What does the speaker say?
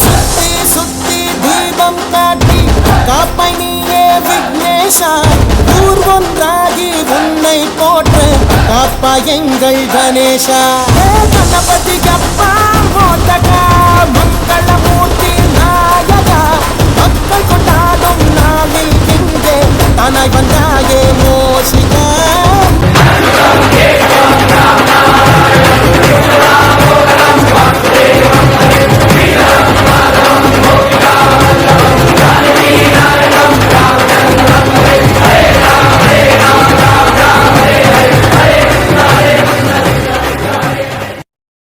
சுத்தி சுத்தி தீபம் காட்டி காப்பாய் நீயே விக்னேஷா. ஊர் ஒன்றாகி உன்னை போற்ற காப்பாய் எங்கள் கணேஷா. கணபதி அப்பா மோதகா மங்களமூர்த்தி நாயகா. மக்கள் கொண்டாடும் நாளில் இங்கே தானாய் வந்தாயே மோசிகா.